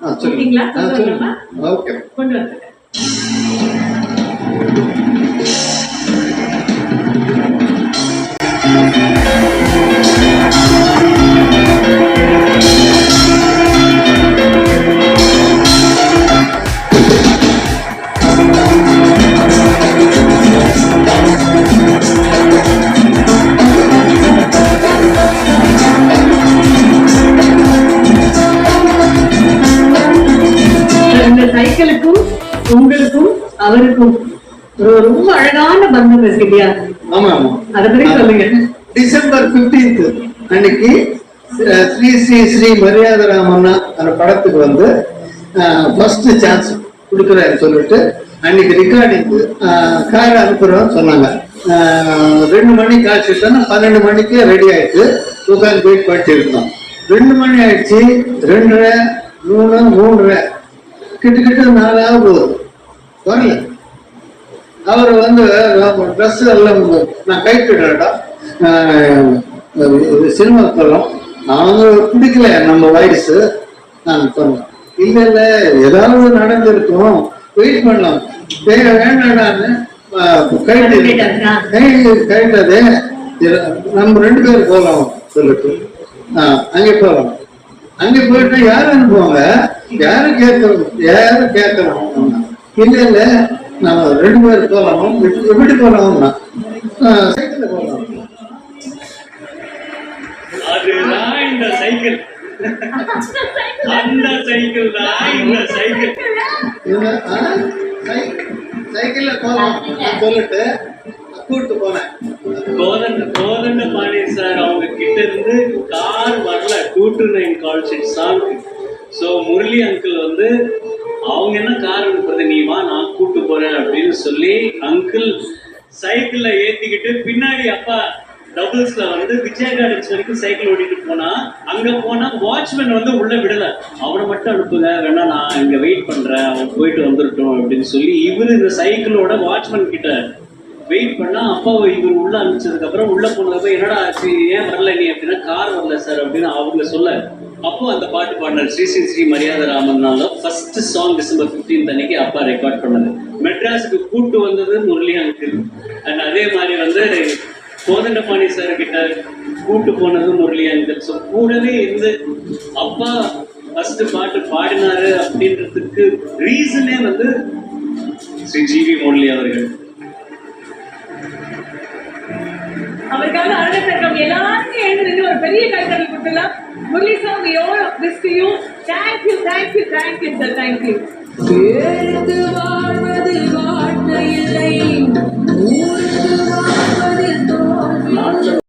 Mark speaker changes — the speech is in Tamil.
Speaker 1: ஓகேங்களா?
Speaker 2: ஓகே,
Speaker 1: கொண்டு வந்து சைக்கிளுக்கும் உங்களுக்கும் அவருக்கும் ரொம்ப அழகான பந்தம் இருக்கு இல்லையா?
Speaker 2: ஆமா ஆமா,
Speaker 1: அதை பத்தி சொல்லுங்க.
Speaker 2: டிசம்பர் 15 அன்னைக்கு ஸ்ரீ ஸ்ரீ ஸ்ரீ மரியாதராமன்னா அந்த படத்துக்கு வந்து ஃபர்ஸ்ட் சான்ஸ் கொடுக்குறாரு சொல்லிட்டு அன்னைக்கு ரெக்கார்டிங்கு கார் அனுப்புறோம்னு சொன்னாங்க. 2 மணி கால் ஷீட்னா 12 மணிக்கு ரெடி ஆயிடுச்சு. உட்காந்து வெயிட் பண்ணிட்டு இருந்தோம். 2 மணி ஆயிடுச்சு, 2:30, 3, 3:30 கிட்ட 4 போகுது, வரல. அவர் வந்து ட்ரெஸ் எல்லாம் நான் கைட்டுடா சினிமா சொல்லலாம், அவங்க பிடிக்கல நம்ம வயசு. நான் சொன்னேன், இல்லை இல்லை ஏதாவது நடந்திருக்கும், வெயிட் பண்ணலாம், வேண்டாடான்னு கைட்டதே நம்ம 2 பேர் போகலாம் சொல்லிட்டு அங்கே போகலாம். அங்கே போயிட்டா யாரும் அனுப்புவாங்க, யாரும் கேட்கறோம். இல்லை இல்லை நம்ம 2 பேர் போகலாம், எப்படி போகலாம்னா சைக்கிள்ல போகலாம்.
Speaker 3: அதுதான் இந்த சைக்கிள், அந்த சைக்கிள் தான் இந்த சைக்கிள்.
Speaker 2: சைக்கிள்ல போகலாம் சொல்லிட்டு கூப்பிட்டு போனேன்.
Speaker 3: கோதண்ட பாணி சார் அவங்க கிட்ட இருந்து கார் வரல 2 to 9 call sheet song. So Murali uncle வந்து அவங்க என்ன கார் அனுப்புறது, நீ வா நான் கூப்பிட்டு போறேன் அப்படின்னு சொல்லி அங்கிள் சைக்கிள்ல ஏத்திக்கிட்டு பின்னாடி அப்பா டபுள்ஸ்ல வந்து விஜயா கார்டன்ஸ் வரைக்கும் சைக்கிள் ஓட்டிட்டு போனா, அங்க போனா வாட்ச்மேன் வந்து உள்ள விடல, அவனை மட்டும் அனுப்புங்க, வேணா நான் இங்க வெயிட் பண்றேன், அவன் போயிட்டு வந்துருட்டோம் அப்படின்னு சொல்லி இவரு இந்த சைக்கிளோட வாட்ச்மேன் கிட்ட வெயிட் பண்ணா, அப்பாவை இவர் உள்ள அனுப்பிச்சதுக்கு அப்புறம் உள்ள போனதுக்கு என்னடா ஆச்சு, ஏன் வரல நீ அப்படின்னா, கார் வரல சார் அப்படின்னு அவங்க சொல்ல, அப்போ அந்த பாட்டு பாடினார். ஸ்ரீ ஸ்ரீ ஸ்ரீ மரியாதராமன்னால ஃபர்ஸ்ட் சாங் டிசம்பர் 15 அன்னைக்கு அப்பா ரெக்கார்ட் பண்ணது. மெட்ராஸுக்கு கூட்டு வந்தது முரளி அங்கிள். அண்ட் அதே மாதிரி வந்து கோதண்டபாணி சார் கிட்ட கூட்டு போனது முரளி அங்கிள். ஸோ கூடவே இருந்து அப்பா ஃபர்ஸ்ட் பாட்டு பாடினாரு அப்படின்றதுக்கு ரீசனே வந்து ஸ்ரீ ஜிவி முரளி அவர்கள்.
Speaker 1: அவருக்காக அழகத்தக்கம் எல்லாருக்கும் எழுந்து ஒரு பெரிய கைத்தறி கொடுக்கலாம். Murali sir, we all of this to you. Thank you, thank you, thank you, sir. Thank you.